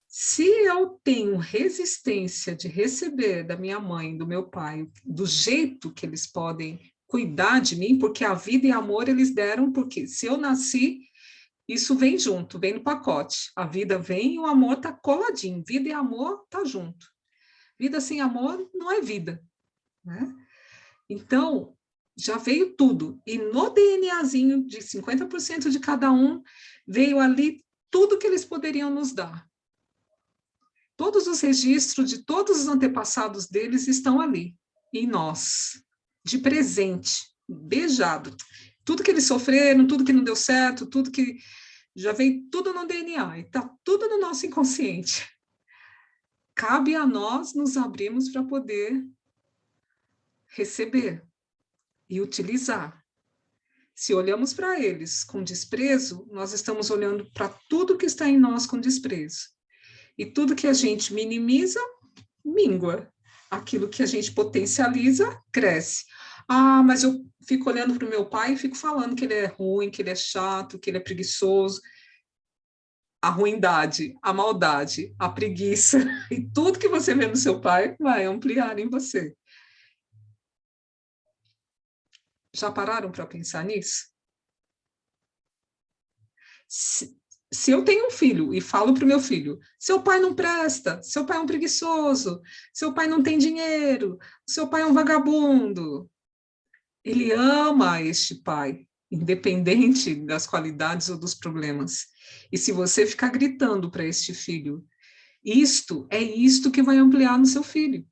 Se eu tenho resistência de receber da minha mãe, do meu pai, do jeito que eles podem cuidar de mim, porque a vida e amor eles deram, porque se eu nasci, isso vem junto, vem no pacote. A vida vem e o amor está coladinho. Vida e amor tá junto. Vida sem amor não é vida, né? Então, já veio tudo. E no DNAzinho de 50% de cada um, veio ali tudo que eles poderiam nos dar. Todos os registros de todos os antepassados deles estão ali, em nós, de presente, beijado. Tudo que eles sofreram, tudo que não deu certo, tudo que já vem tudo no DNA, e está tudo no nosso inconsciente. Cabe a nós nos abrirmos para poder receber e utilizar. Se olhamos para eles com desprezo, nós estamos olhando para tudo que está em nós com desprezo. E tudo que a gente minimiza, míngua. Aquilo que a gente potencializa, cresce. Ah, mas eu fico olhando para o meu pai e fico falando que ele é ruim, que ele é chato, que ele é preguiçoso. A ruindade, a maldade, a preguiça e tudo que você vê no seu pai vai ampliar em você. Já pararam para pensar nisso? Se eu tenho um filho e falo para o meu filho, seu pai não presta, seu pai é um preguiçoso, seu pai não tem dinheiro, seu pai é um vagabundo. Ele ama este pai, independente das qualidades ou dos problemas. E se você ficar gritando para este filho, isto é isto que vai ampliar no seu filho.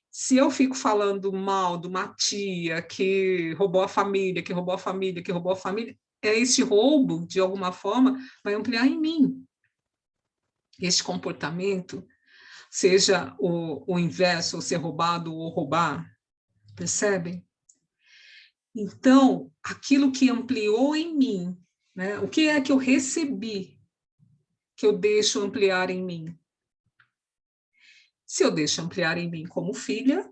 Se eu fico falando mal de uma tia que roubou a família, que roubou a família, que roubou a família, esse roubo, de alguma forma, vai ampliar em mim. Este comportamento, seja o inverso, ou ser roubado ou roubar, percebem? Então, aquilo que ampliou em mim, né? O que é que eu recebi que eu deixo ampliar em mim? Se eu deixo ampliar em mim como filha,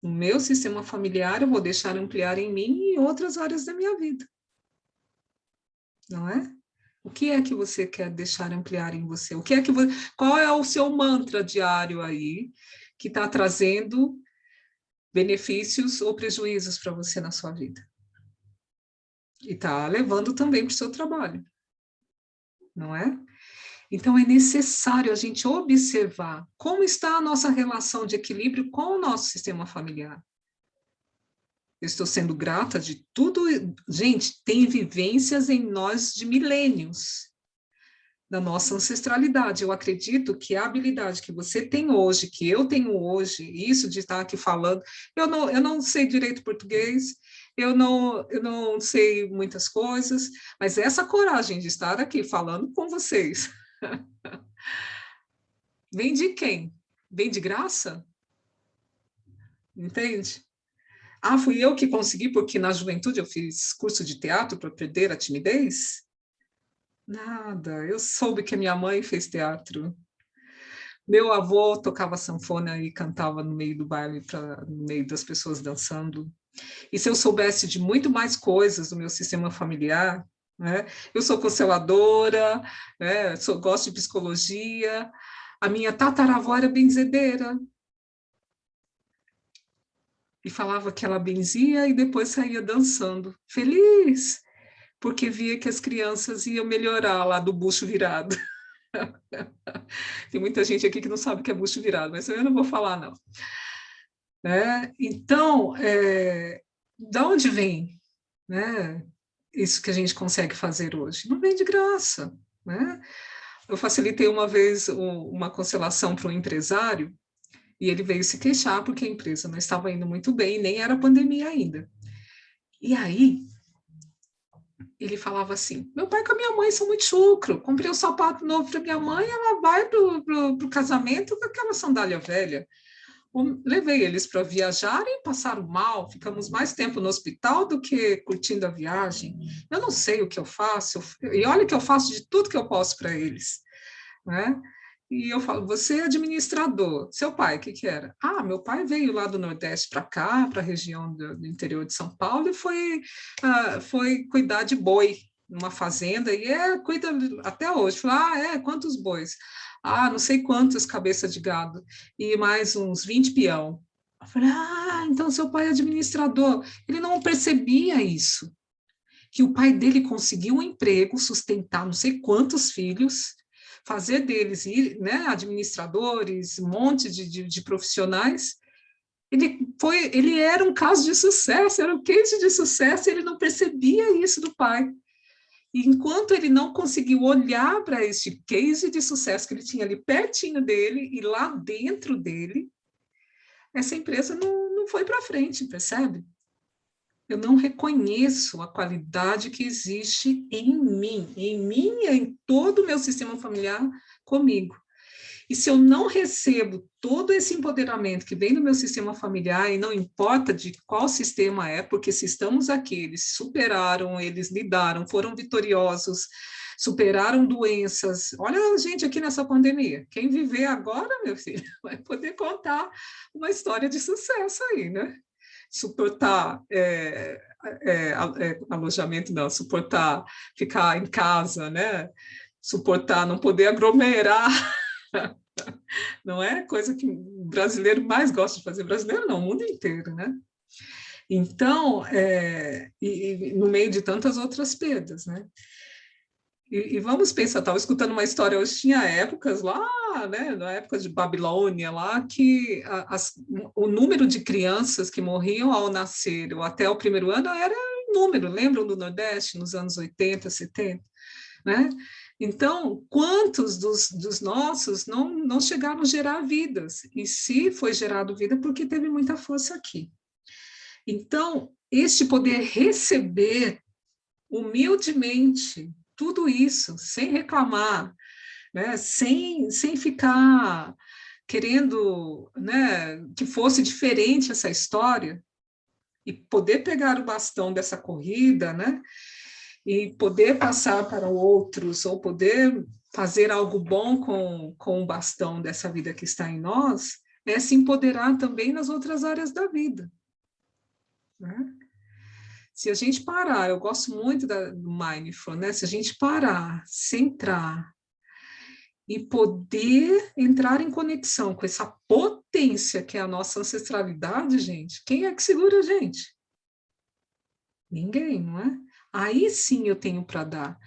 o meu sistema familiar eu vou deixar ampliar em mim e em outras áreas da minha vida. Não é? O que é que você quer deixar ampliar em você? O que é que qual é o seu mantra diário aí que está trazendo benefícios ou prejuízos para você na sua vida? E está levando também para o seu trabalho, não é? Então, é necessário a gente observar como está a nossa relação de equilíbrio com o nosso sistema familiar. Eu estou sendo grata de tudo. Gente, tem vivências em nós de milênios, da nossa ancestralidade. Eu acredito que a habilidade que você tem hoje, que eu tenho hoje, isso de estar aqui falando, eu não sei direito português, eu não sei muitas coisas, mas essa coragem de estar aqui falando com vocês, vem de quem? Vem de graça? Entende? Ah, fui eu que consegui, porque na juventude eu fiz curso de teatro para perder a timidez? Nada, eu soube que a minha mãe fez teatro. Meu avô tocava sanfona e cantava no meio do baile, no meio das pessoas dançando. E se eu soubesse de muito mais coisas do meu sistema familiar, né? Eu sou consteladora, né? Gosto de psicologia. A minha tataravó era benzedeira. E falava que ela benzia e depois saía dançando, feliz, porque via que as crianças iam melhorar lá do bucho virado. Tem muita gente aqui que não sabe o que é bucho virado, mas eu não vou falar, não. Né? Então, da onde vem, né, isso que a gente consegue fazer hoje? Não vem de graça. Né? Eu facilitei uma vez uma constelação para um empresário e ele veio se queixar porque a empresa não estava indo muito bem, nem era pandemia ainda. E aí, ele falava assim, meu pai com a minha mãe são muito chucro, comprei um sapato novo para minha mãe, ela vai para o casamento com aquela sandália velha. Levei eles para viajar e passaram mal, ficamos mais tempo no hospital do que curtindo a viagem. Eu não sei o que eu faço, e olha que eu faço de tudo que eu posso para eles, né? E eu falo, você é administrador, seu pai, o que que era? Ah, meu pai veio lá do Nordeste para cá, para a região do interior de São Paulo, e foi cuidar de boi numa fazenda, e cuida até hoje. Falei, quantos bois? Ah, não sei quantas cabeças de gado, e mais uns 20 peão. Eu falei, então seu pai é administrador. Ele não percebia isso, que o pai dele conseguiu um emprego, sustentar não sei quantos filhos, fazer deles, né, administradores, um monte de profissionais. Ele era um caso de sucesso, era um case de sucesso, e ele não percebia isso do pai. E enquanto ele não conseguiu olhar para este case de sucesso que ele tinha ali pertinho dele e lá dentro dele, essa empresa não foi para frente, percebe? Eu não reconheço a qualidade que existe em mim e em todo o meu sistema familiar comigo. E se eu não recebo todo esse empoderamento que vem do meu sistema familiar, e não importa de qual sistema é, porque se estamos aqui, eles superaram, eles lidaram, foram vitoriosos, superaram doenças. Olha a gente aqui nessa pandemia. Quem viver agora, meu filho, vai poder contar uma história de sucesso aí, né? Suportar alojamento, não, suportar ficar em casa, né? Suportar não poder aglomerar, não é coisa que o brasileiro mais gosta de fazer, brasileiro não, o mundo inteiro, né? Então, e no meio de tantas outras perdas, né? E vamos pensar, estava escutando uma história, hoje tinha épocas lá, né, na época de Babilônia, lá, que o número de crianças que morriam ao nascer ou até o primeiro ano era um número, lembram do Nordeste, nos anos 80, 70, né? Então, quantos dos nossos não chegaram a gerar vidas? E se foi gerado vida, porque teve muita força aqui. Então, este poder receber humildemente tudo isso, sem reclamar, né? sem ficar querendo, né, que fosse diferente essa história, e poder pegar o bastão dessa corrida, né, e poder passar para outros, ou poder fazer algo bom com o bastão dessa vida que está em nós, é se empoderar também nas outras áreas da vida, né? Se a gente parar, eu gosto muito do Mindful, né? Se a gente parar, centrar e poder entrar em conexão com essa potência que é a nossa ancestralidade, gente, quem é que segura a gente? Ninguém, não é? Aí sim eu tenho para dar.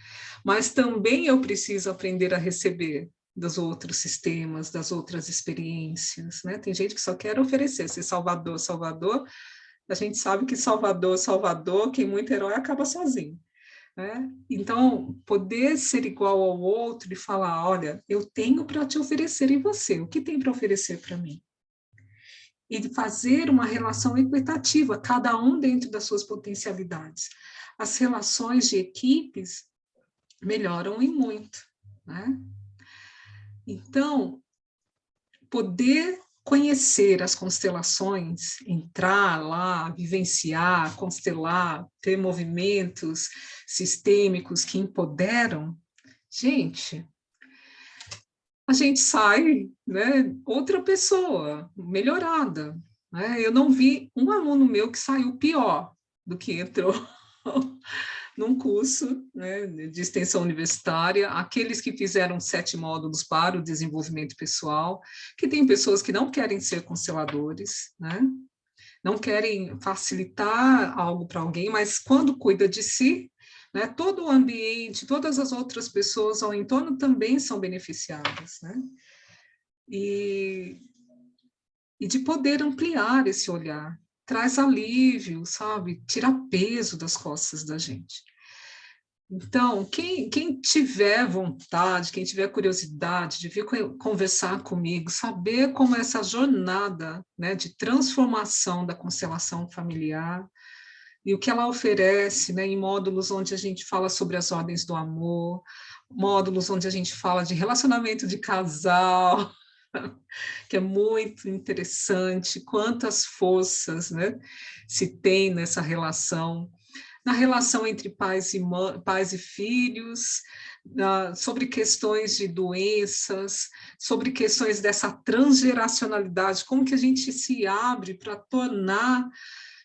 Mas também eu preciso aprender a receber dos outros sistemas, das outras experiências, né? Tem gente que só quer oferecer, ser Salvador, Salvador. A gente sabe que Salvador, Salvador, quem muito herói acaba sozinho, né? Então, poder ser igual ao outro e falar, olha, eu tenho para te oferecer e você, o que tem para oferecer para mim? E fazer uma relação equitativa, cada um dentro das suas potencialidades. As relações de equipes melhoram e muito, né? Então, poder conhecer as constelações, entrar lá, vivenciar, constelar, ter movimentos sistêmicos que empoderam, gente, a gente sai, né, outra pessoa, melhorada, né? Eu não vi um aluno meu que saiu pior do que entrou num curso, né, de extensão universitária, aqueles que fizeram 7 módulos para o desenvolvimento pessoal, que tem pessoas que não querem ser consteladores, né, não querem facilitar algo para alguém, mas quando cuida de si, né, todo o ambiente, todas as outras pessoas ao entorno também são beneficiadas, né, e de poder ampliar esse olhar, traz alívio, sabe, tira peso das costas da gente. Então, quem tiver vontade, quem tiver curiosidade de vir conversar comigo, saber como essa jornada, né, de transformação da constelação familiar, e o que ela oferece, né, em módulos onde a gente fala sobre as ordens do amor, módulos onde a gente fala de relacionamento de casal, que é muito interessante, quantas forças, né, se tem nessa relação, na relação entre pais e filhos, sobre questões de doenças, sobre questões dessa transgeracionalidade, como que a gente se abre para tornar,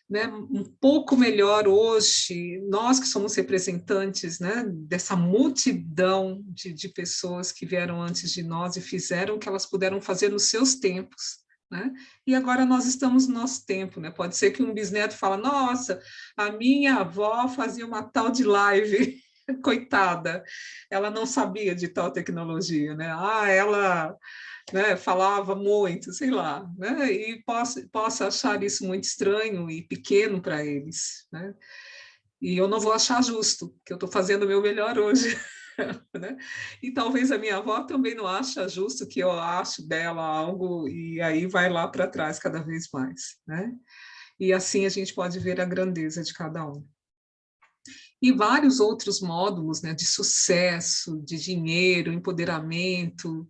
né, um pouco melhor hoje, nós que somos representantes, né, dessa multidão de pessoas que vieram antes de nós e fizeram o que elas puderam fazer nos seus tempos, né? E agora nós estamos no nosso tempo, né? Pode ser que um bisneto fala, nossa, a minha avó fazia uma tal de live, coitada, ela não sabia de tal tecnologia, né? Ah, ela, né, falava muito, sei lá, né? E posso achar isso muito estranho e pequeno para eles, né? E eu não vou achar justo, que eu estou fazendo o meu melhor hoje. Né? E talvez a minha avó também não ache justo que eu acho dela algo, e aí vai lá para trás cada vez mais. Né? E assim a gente pode ver a grandeza de cada um. E vários outros módulos, né, de sucesso, de dinheiro, empoderamento,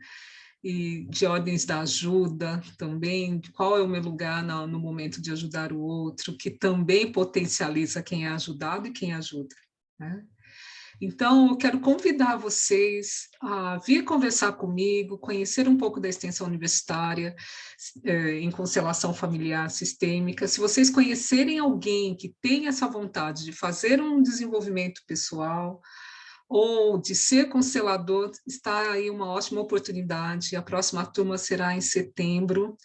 e de ordens da ajuda também, qual é o meu lugar no momento de ajudar o outro, que também potencializa quem é ajudado e quem ajuda. Né? Então, eu quero convidar vocês a vir conversar comigo, conhecer um pouco da extensão universitária em constelação familiar sistêmica. Se vocês conhecerem alguém que tem essa vontade de fazer um desenvolvimento pessoal ou de ser constelador, está aí uma ótima oportunidade. A próxima turma será em setembro.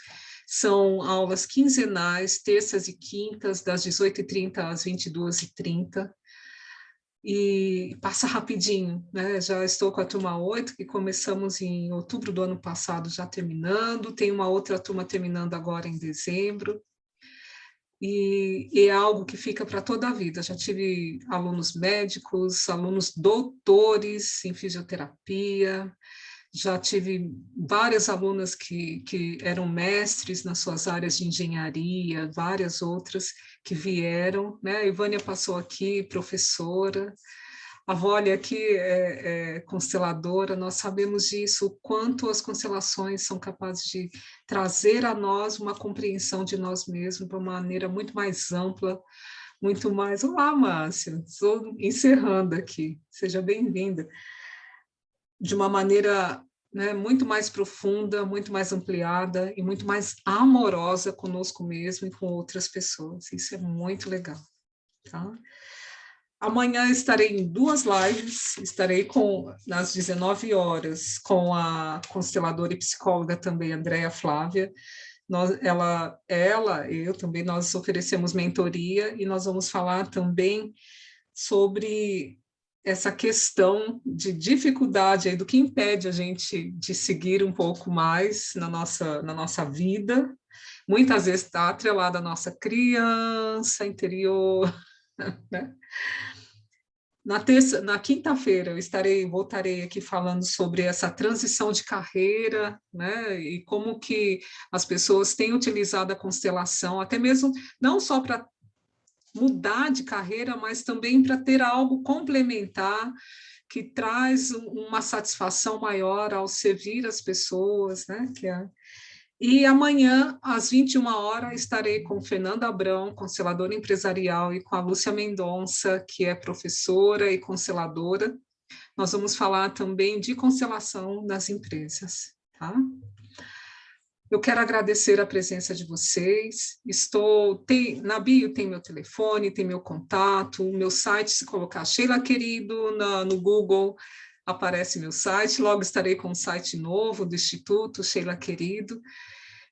São aulas quinzenais, terças e quintas, das 18h30 às 22h30. E passa rapidinho, né? Já estou com a turma 8, que começamos em outubro do ano passado, já terminando, tem uma outra turma terminando agora em dezembro, e é algo que fica para toda a vida. Já tive alunos médicos, alunos doutores em fisioterapia, já tive várias alunas que eram mestres nas suas áreas de engenharia, várias outras que vieram, né? A Ivânia passou aqui, professora, a Vólia aqui é consteladora, nós sabemos disso, o quanto as constelações são capazes de trazer a nós uma compreensão de nós mesmos de uma maneira muito mais ampla, muito mais... Olá, Márcia, estou encerrando aqui, seja bem-vinda. De uma maneira, né, muito mais profunda, muito mais ampliada e muito mais amorosa conosco mesmo e com outras pessoas. Isso é muito legal, tá? Amanhã estarei em 2 lives, estarei às 19 horas com a consteladora e psicóloga também, Andréa Flávia. Eu também, nós oferecemos mentoria e nós vamos falar também sobre essa questão de dificuldade aí, do que impede a gente de seguir um pouco mais na nossa vida. Muitas vezes está atrelada à nossa criança interior, né? Na quinta-feira eu voltarei aqui falando sobre essa transição de carreira, né, e como que as pessoas têm utilizado a constelação, até mesmo não só para mudar de carreira, mas também para ter algo complementar que traz uma satisfação maior ao servir as pessoas, né, E amanhã, às 21 horas, estarei com Fernanda Abrão, consteladora empresarial, e com a Lúcia Mendonça, que é professora e consteladora. Nós vamos falar também de constelação nas empresas, tá? Eu quero agradecer a presença de vocês. Na bio tem meu telefone, tem meu contato, meu site, se colocar Sheila Querido no Google, aparece meu site. Logo estarei com um site novo do Instituto Sheila Querido.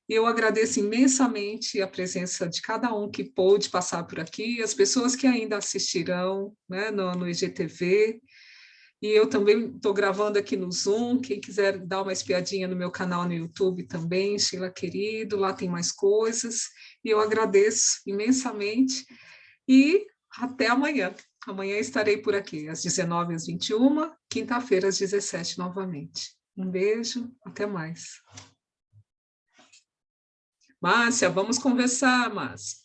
E eu agradeço imensamente a presença de cada um que pôde passar por aqui, as pessoas que ainda assistirão, né, no IGTV. E eu também estou gravando aqui no Zoom, quem quiser dar uma espiadinha no meu canal no YouTube também, Sheila Querido, lá tem mais coisas. E eu agradeço imensamente e até amanhã. Amanhã estarei por aqui, às 19 às 21, quinta-feira às 17 novamente. Um beijo, até mais. Márcia, vamos conversar, Márcia.